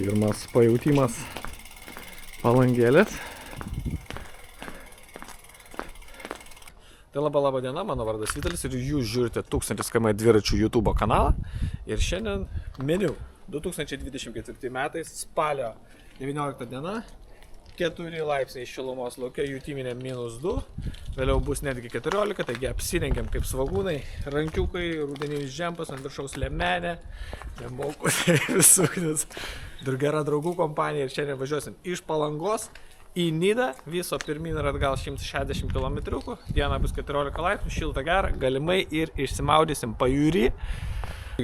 Pirmas pajautimas Palangėlės. Tai laba diena, mano vardas Vitalis ir jūs žiūrite 1000 km dviračių YouTube kanalą. Ir šiandien meniu 2024 metais spalio 19 diena, 4 laipsniai šilumos lauke, jutiminė -2, vėliau bus netgi 14, taigi apsirengiam kaip svagūnai, rankiukai, rudeninis džempas, ant viršaus lemenė, nemaukus visuknis, gera draugų kompanija ir šiandien važiuosim iš Palangos į Nidą, viso pirmyn ir atgal 160 km, diena bus 14 laipsnių, šilta gera, galimai ir išsimaudysim pajūrį.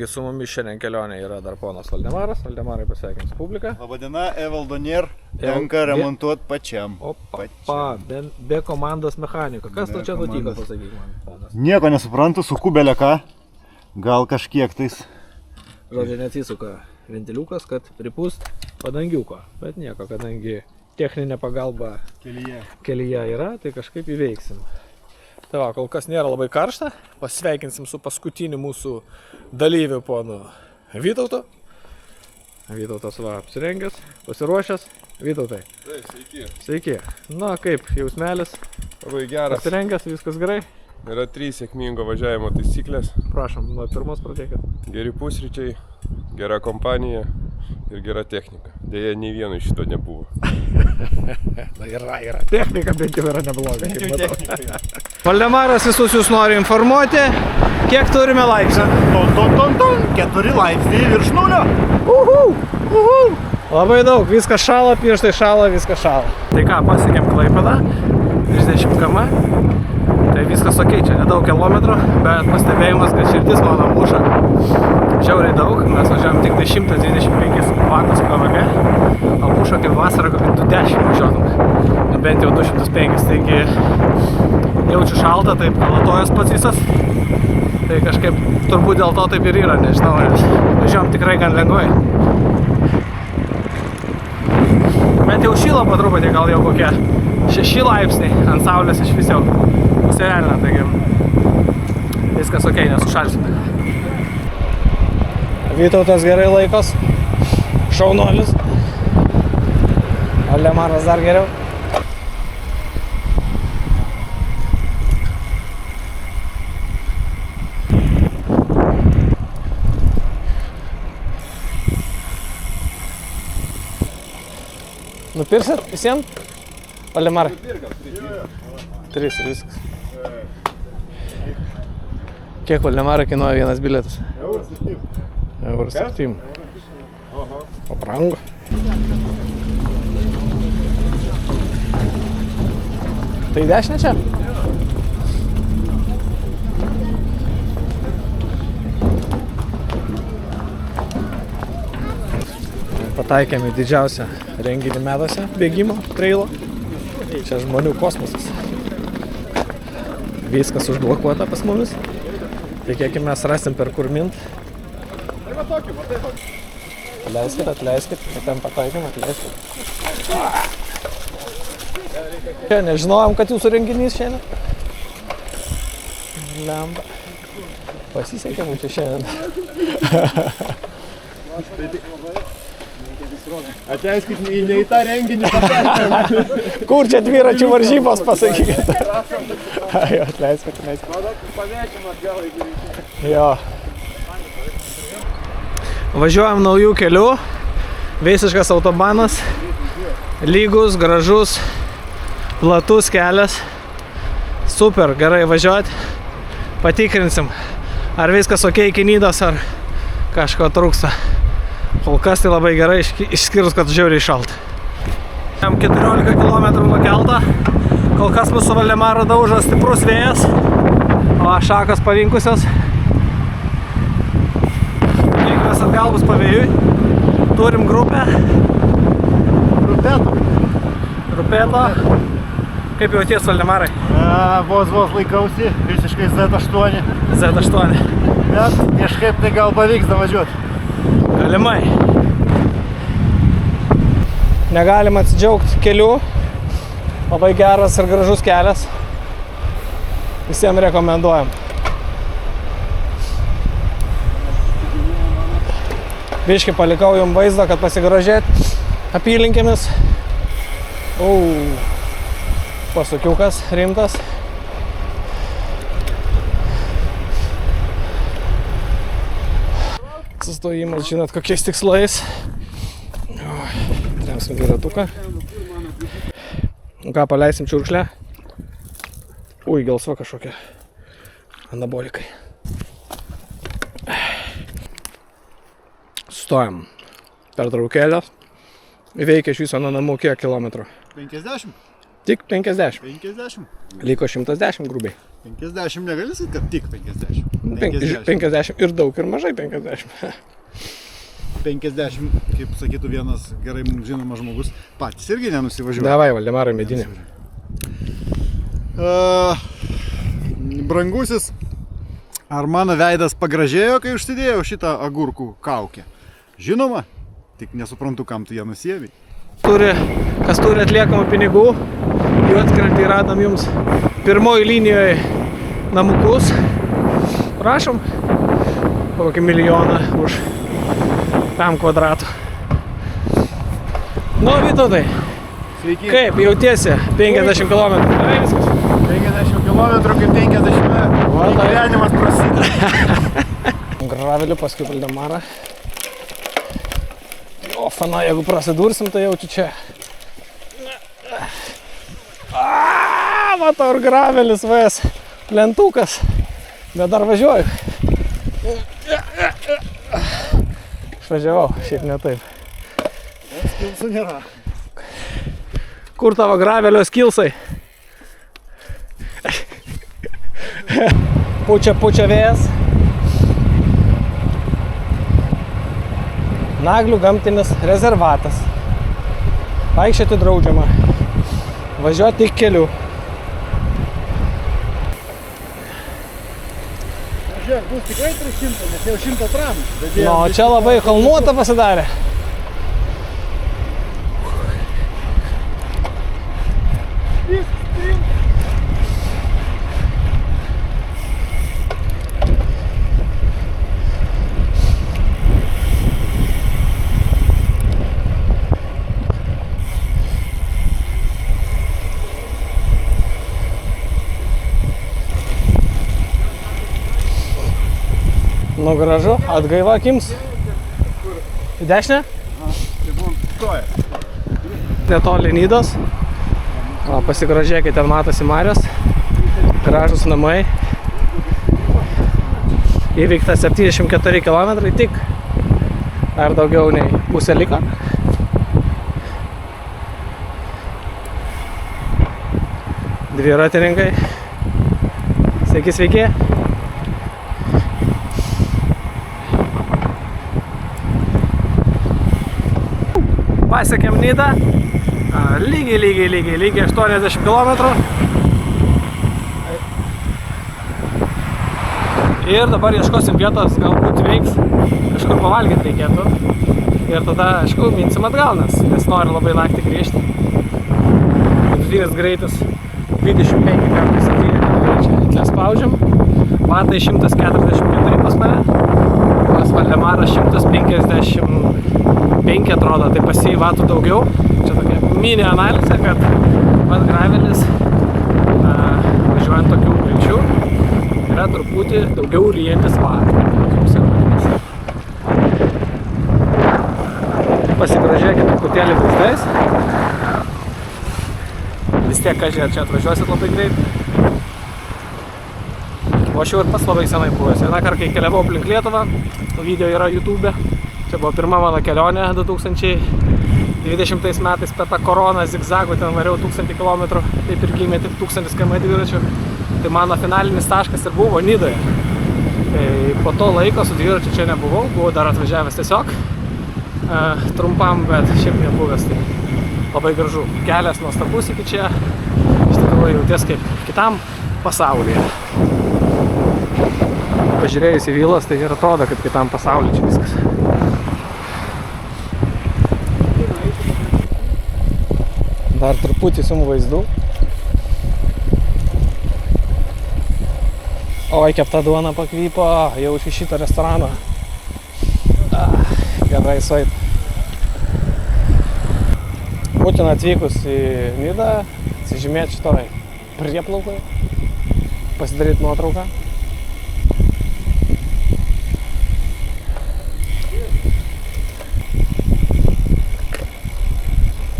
Su mumis šiandien kelionė yra dar ponas Valdemaras. Valdemarai, pasveikins publiką. Labadiena, Evaldo nėr, tenka remontuoti pačiam. Opa, be komandos mechaniko. Kas tu čia nutiko, pasakyk man, ponas? Nieko nesuprantu, suku beleka, gal kažkiek tais. Žodžiu, neatsisuka ventiliukas, kad pripūst padangiuko, bet nieko, kadangi techninė pagalba kelyje yra, tai kažkaip įveiksim. Tai va, kol kas nėra labai karšta, pasveikinsim su paskutiniu mūsų dalyviu ponu Vytautu. Vytautas va apsirengęs, pasiruošęs. Vytautai. Taip, sveiki. Sveiki. Na, kaip jausmelis? Labai geras. Pasirengęs, viskas gerai? Yra 3 sėkmingo važiavimo taisyklės. Prašom, nuo pirmos pradėkit. Geri pusryčiai, gera kompanija ir gera technika. Deja, nei vieno iš šito nebuvo. Na, yra. Technika bent jau yra nebloga. Valdemaras visus jūs nori informuoti, kiek turime laipsnių. 4 laipsniai virš nulio. Labai daug, viskas šala, pirštai šala, viskas šala. Tai ką, pasiekėm Klaipėdą, 30 km. Tai viskas ok, čia nedaug kilometrų, bet pastebėjimas, kad širdis mano muša žiauriai daug. Mes važiavam tik 125 vatus km, o muša kaip vasarą kokį 210 važiuotum. Bent jau 205, taigi jaučiu šaltą, taip kalatojas pats visas. Tai kažkaip turbūt dėl to taip ir yra, nežinau, važiuojam tikrai gan lengvai. Bet jau šyla po truputį, gal jau kokie 6 laipsniai, ant saulės iš vis jau pusivelina, taigi viskas ok, nesušalsim. Vytautas gerai laikos, šaunuolis, Valdemaras dar geriau. Nupirsit visiems? Valdemarai? 3 ir viskas. Kiek Valdemarai kainuoja vienas bilietas? Euras 7. Pabrango. Tai 10 čia? Pataikėm į didžiausią renginį metuose bėgimo trailo. Čia žmonių kosmosas. Viskas užblokuota pas mumis. Tikėkime, mes rasim per kur mint. Atleiskit, ten pataikėm, atleiskit. Čia nežinojom, kad jūsų renginys šiandien. Lemba. Pasisekė mums čia šiandien. Atleiskit, ne į tą renginį pasakėm. Kur čia dviračių varžybos, pasakykit. Jo, atleiskit. Pavėkim atgal, jeigu reikia. Jo. Važiuojam naujų kelių. Visiškas autobanas. Lygus, gražus, platus kelias. Super, gerai važiuoti. Patikrinsim, ar viskas ok iki Nidos, ar kažko trūksta. Kol kas tai labai gerai, išskyrus, kad žiauriai šalta. 14 km nukelta. Kol kas mūsų Valdemarą daužo stiprus vėjas, o šakos pavinkusios. Kiekvienas atgal bus pavėjui. Turim grupę. Grupėto. Kaip jauties, Valdemarai? Vos laikausi, visiškai Z8. Z8. Bet kažkaip tai gal pavyks davažiuoti. Galimai. Negalim atsidžiaugti keliu. Labai geras ir gražus kelias. Visiems rekomenduojam. Biškai palikau jums vaizdą, kad pasigrožėt apylinkėmis. Pasukiukas rimtas. Sustojimas, žinot, kokiais tikslais. Tremsim dviratuką. Ką, paleisim čiurkšlę. Gelsva kažkokia. Anabolikai. Stojam. Pertraukėlės. Veikia iš viso nuo namų kiek kilometrų? 50. Tik 50. 50. Liko 110 grubiai. 50 negali sakyti, kad tik 50. 50 ir daug, ir mažai 50. 50, kaip sakytų vienas gerai mums žinomas žmogus, patys irgi nenusivažiuoja. Davai, Valdemarai, medinė. Brangusis, ar mano veidas pagražėjo, kai užsidėjau šitą agurkų kaukę? Žinoma, tik nesuprantu, kam tu ją nusėmei. Kas turi atliekamų pinigų, Juodkrantėj radom jums pirmoji linijoje namukus. Prašom, kokį milijoną už 5 kvadratų. Nu, Vytautai, Sveiki. kaip jautiesi 50 km? 50 km kaip 50 metų. Gyvenimas prasideda. Graveliu, paskui Valdemarą. O, fana, jeigu prasidursim, tai jaučiu čia. Matau, ir gravelis, vas, lentukas. Bet dar važiuoju. Išvažiavau, šiaip ne taip. Skilsų nėra. Kur tavo gravelio skilsai? Pučia vėjas. Naglių gamtinis rezervatas. Vaikščioti draudžiama. Važiuoti tik keliu. Žiūrėk, bus tikrai 300, nes jau 100 tramų. Nu, čia labai kalnuota pasidarė. Nu, gražu, atgaiva akims. Į dešinę? Tai buvom stoję. Netoli Nidos. O, pasigrožėkit, ten matosi marios. Gražus namai. Įveikta 74 km, tik. Ar daugiau nei pusė liko. Dviratininkai. Sveiki, sveiki. Pasiekėm Nidą, lygiai 80 km. Ir dabar ieškosim vietos, galbūt veiks, kažkur pavalgyti reikėtų. Ir tada, aišku, minsim atgal, nes nori labai naktį grįžti. Vidutinis greitis 25 km/h, nespaudžiam. Batai 144 pas mane, pas Valdemaras 155 atrodo, tai pas jį vatų daugiau. Čia tokia mini analizė, kad pats gravelis važiuojant tokių greičių yra truputį daugiau ryjantis vatų. Pasigrožėkit truputėlį vaizdais. Vis tiek, kažkai, čia atvažiuosit labai greit. O aš jau ir pas labai senai buvęs. Vieną kartą, kai keliavau aplink Lietuvą, video yra YouTube. Čia buvo pirma mano kelionė 2020 metais per tą koroną zigzagų, ten variau 1000 km, taip ir gimė tik 1000 km dviračių. Tai mano finalinis taškas ir buvo Nidoje. Tai po to laiko su dviračiu čia nebuvau, buvau dar atvažiavęs tiesiog trumpam, bet šiaip nebuvęs. Tai labai gražu. Kelias nuostabus iki čia. Iš tikrųjų jauties kaip kitam pasaulyje. Pažiūrėjus į vilas, tai ir atrodo kaip kitam pasaulyje čia viskas. Dar truputį sum vaizdų. Oi, kepta duona pakvypo jau iš šito restorano. gerai sueit. Būtina atvykus į Nidą, atsižymėti šitoj prieplaukoje, pasidaryti nuotrauką.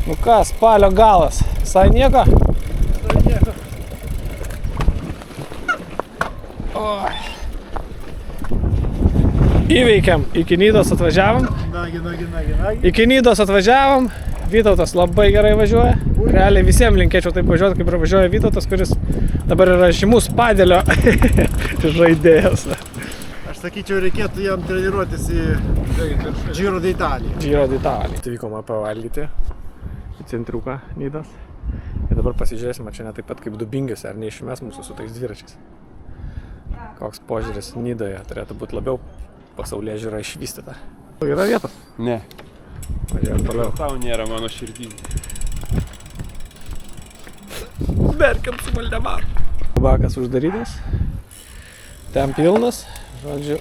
Nu ką, spalio galas, visai nieko? Oi. Įveikėm, iki Nidos atvažiavom. Nagi. Iki Nidos atvažiavom. Vytautas labai gerai važiuoja. Realiai visiems linkėčiau taip važiuoti, kaip ir važiuoja Vytautas, kuris dabar yra žymus padelio žaidėjas. Aš sakyčiau, reikėtų jam treniruotis į Giro d'Italia. Giro d'Italia. Atvykome pavalgyti į centriuką Nidos. Ir dabar pasižiūrėsim, ar čia ne taip pat kaip Dubingiuose, ar neišmes mūsų su tais dviračiais. Koks požiūris Nidoje turėtų būti labiau pasaulyje žiūra išvystyta. Yra vietos? Ne. Važiuojam toliau. Tau nėra mano širdį. Berkiam su Valdemaru. Bakas uždarytas. Ten pilnas. Žodžiu,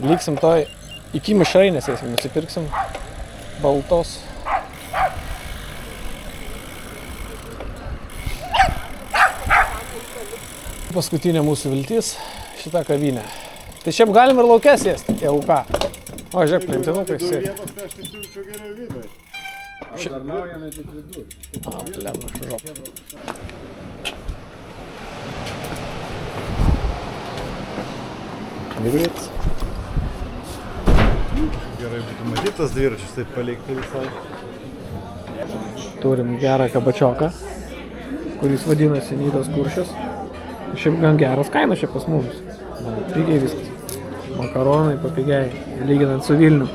liksim toj iki mišrainės eisim, nusipirksim baltos. Paskutinė mūsų viltis šitą kavinę. Tai šiaip galim ir lauke sėsti, jeigu ką. O, žiūrėk, plintinukai sėdi. Aš tai siūlyčiau geriau vidui. Tarnaujame tik vidur. Plema, žop. Negreit. Gerai būtų matyti tas dviračius, taip palikti visai. Turim gerą kabačioką, kuris vadinasi Nidos Kuršius. Šiaip gan geras kainas čia pas mumis. Pigiai viskas. Makaronai papigiai, lyginant su Vilnium.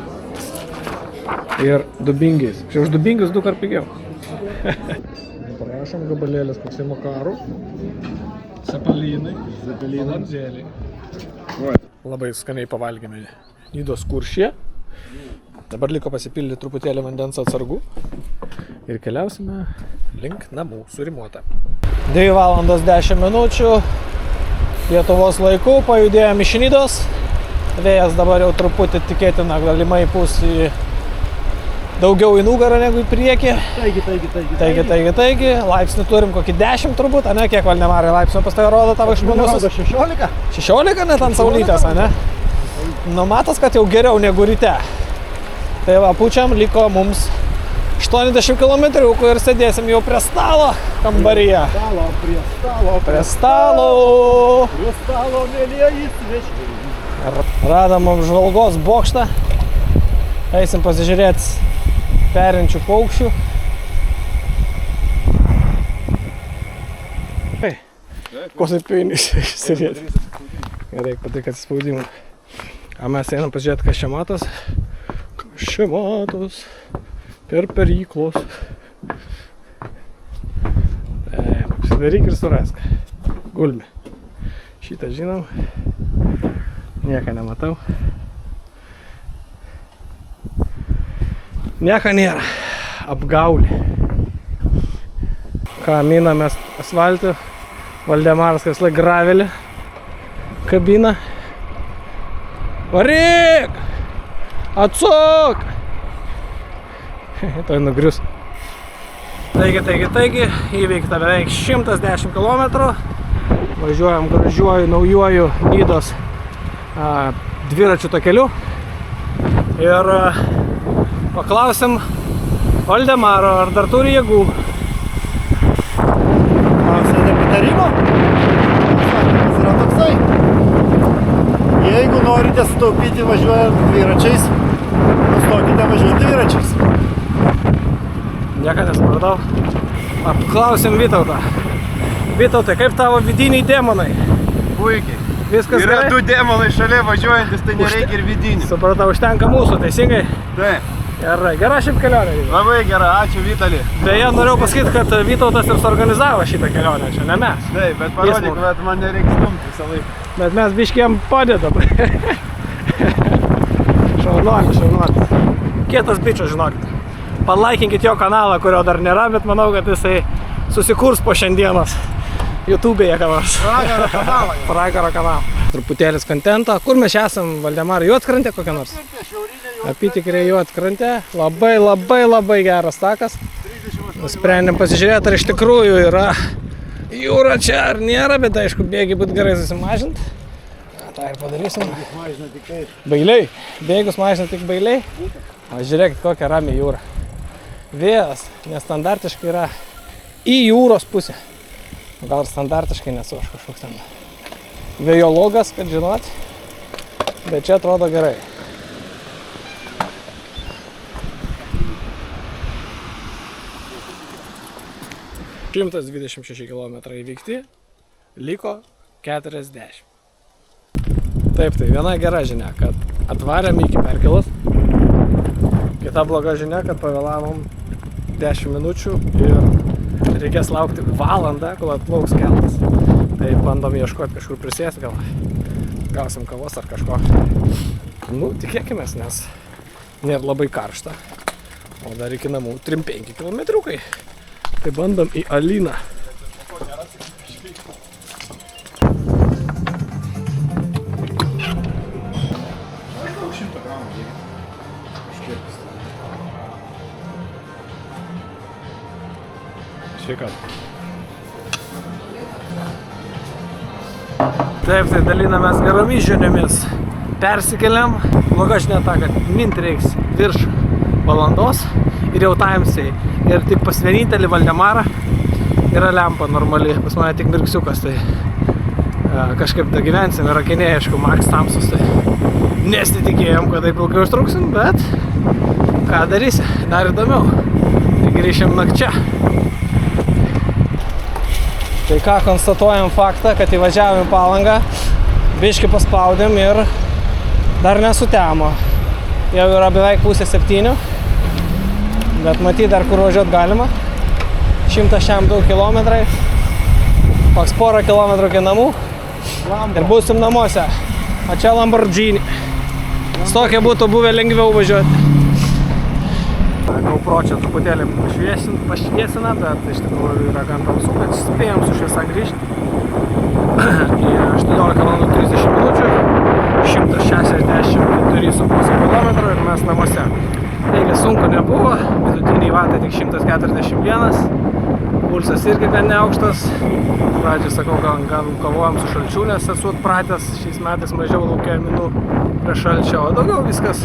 Ir Dubingiais. Čia už Dubingius 2 kart pigiau. Prašom gabalėlės koksai makarų. Cepelinai. Balandėliai. Labai skaniai pavalgėme Nidos Kuršyje. Dabar liko pasipildyti truputėlį vandens atsargų. Ir keliausime link namų surimuotą. 2 valandos 10 minučių. Lietuvos laiku pajudėjom iš Nidos. Vėjas dabar jau truputį tikėtina galimai pūs daugiau į nugarą negu į priekį. Taigi. Laipsnių turim kokį 10 turbūt, ane? Kiek Valdemarai laipsnių pas tai rodo tavo išmanusis? 16. 16 net ant saulytės, ane? Nu, matas, kad jau geriau negu ryte. Tai va, pučiam, liko mums 80 km ir sėdėsim jau prie stalo kambaryje. Prie stalo, mėlyjeji svečiai. Radom apžvalgos bokštą. Eisim pasižiūrėti perinčių paukščių. Ko taip peinis išsirėti? Gerai, padaryk atsispaudimą. A mes einam pasižiūrėti, kas čia matos. Kas čia matos? Per peryklos. Apsidaryk ir surask. Gulbė. Šitą žinom. Nieko nematau. Nieko nėra. Apgaulė. Ką, minamės asfaltį. Valdemaras kas laik gravelį kabina. Varyk! Atsuk! Tai nugrius. Taigi, įveikta beveik 110 km. Važiuojam gražiuoju, naujuoju Nidos dviračių takeliu. Ir paklausim Valdemaro, ar dar turi jėgų. Klausėte patarimo? Atsakymas yra toksai. Jeigu norite sutaupyti važiuojant dviračiais, nustokite važiuoti dviračiais. Nieko nesupratau. Apklausim Vytautą. Vytautai, kaip tavo vidiniai demonai? Puikiai. Viskas Yra gerai? 2 demonai šalia važiuojantis, tai nereikia ir vidinių. Supratau, užtenka mūsų, teisingai? Taip. Gerai, gera šiaip kelionė. Labai gera, ačiū Vitalį. Beje, norėjau pasakyti, kad Vytautas ir suorganizavo šitą kelionę, čia ne mes. Taip, bet parodyk, kad man nereikia stumti visą laiką. Bet mes biškiam padedam. Šaunuolis. Kietas bičas, žinokit. Palaikinkit jo kanalą, kurio dar nėra, bet manau, kad jisai susikurs po šiandienos YouTube'e ką nors. Pragaro kanalą. Pragaro kanalą. Truputėlis kontento. Kur mes čia esam, Valdemarai, Juodkrantė kokia nors? Apytikrė Juodkrantė. Labai geras takas. Nusprendėm pasižiūrėti, ar iš tikrųjų yra jūra čia ar nėra, bet aišku, bėgiai būtų gerai susimažinti. tą ir padarysim. Bailiai. Bėgus mažina tik bailiai. O žiūrėkit, kokia rami jūra. Vėjas nestandartiškai yra į jūros pusę. Gal ir standartiškai nesu aš kažkoks ten vėjologas, kad žinot. Bet čia atrodo gerai. Šimtas 26 km įveikti, liko 40. Taip, tai viena gera žinia, kad atvarėm iki Perkėlos. Kita bloga žinia, kad pavėlavom 10 minučių ir reikės laukti valandą, kol atplauks keltas. Tai bandom ieškoti kažkur prisėsti, gal gausim kavos ar kažko. Nu, tikėkimės, nes nėra labai karšta. O dar iki namų 3-5 kilometriukai. Tai bandom į Alyną. Sveika. Taip, tai dalinamės geromis žiniomis. Persikeliam. Bloga žinia ta, kad mint reiks virš valandos ir jau tamsiai. Ir tik pas vienintelį Valdemarą yra lempa normali. Pas mane tik mirksiukas, tai kažkaip da gyvensim ir akiniai, aišku, maks tamsus. Tai nesitikėjom, kad taip ilgai užtruksim, bet ką darysi, dar įdomiau. Tai grįšim nakčia. Tai ką konstatuojam faktą, kad įvažiavom į Palangą, biškį paspaudėm ir dar nesutemo. Jau yra beveik 6:30, bet matyt dar kur važiuot galima. 102 kilometrai, koks porą kilometrų iki namų ir būsim namuose. O čia Lamborghini. Stokia būtų buvę lengviau važiuoti. GoPro čia truputėlį pašviesina, bet iš tikrųjų yra gan tamsu, bet spėjom su šviesa grįžti. Į 18 val. 30 minučių, 164,5 km ir mes namuose. Taigi sunku nebuvo, vidutiniai vatai tik 141, pulsas irgi gan neaukštas. Pradžiai sakau, gan kovojam su šalčiu, nes esu atpratęs šiais metais mažiau laukia minų prie šalčio, o daugiau viskas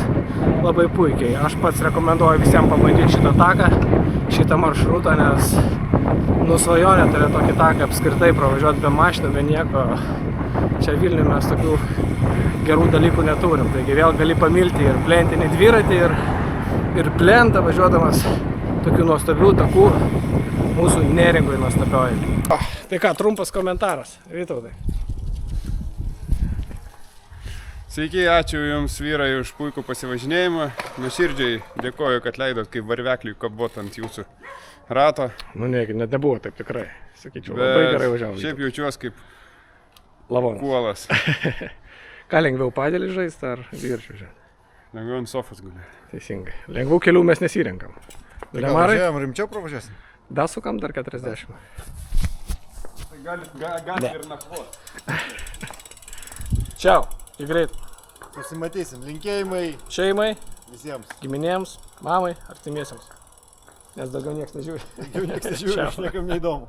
labai puikiai. Aš pats rekomenduoju visiems pabandyti šitą taką, šitą maršrutą, nes nusvajonė turėjo tokį taką apskritai pravažiuoti be mašinų, be nieko. Čia Vilniuje mes tokių gerų dalykų neturim, taigi vėl gali pamilti ir plentinį dviratį, ir plentą važiuodamas tokių nuostabių takų mūsų Neringoj nuostabioj. Tai ką, trumpas komentaras, Vytautai. Sveiki, ačiū Jums vyrai už puikų pasivažinėjimą. Nuoširdžiai dėkoju, kad leidot kaip varvekliui kabot ant Jūsų rato. Nu, net nebuvo taip tikrai. Sakyčiau, labai gerai važiavo. Šiaip jaučiuos kaip lavonas. kuolas. Ką lengviau padėlį žaisti ar viršių žaisti? Lengviau ant sofos gulėti. Teisingai. Lengvų kelių mes nesirenkam. Valdemarai, Važiuojam rimčiau pravažiuosim. dasukam dar 40. Tai galit ir nakvot. Čiau, į greit. Pasimatysim. Linkėjimai Šeimai, visiems. giminėms, mamai, artimiesiems. Nes daugiau nieks nežiūri. Jau niekas nežiūri, aš niekam neįdomu.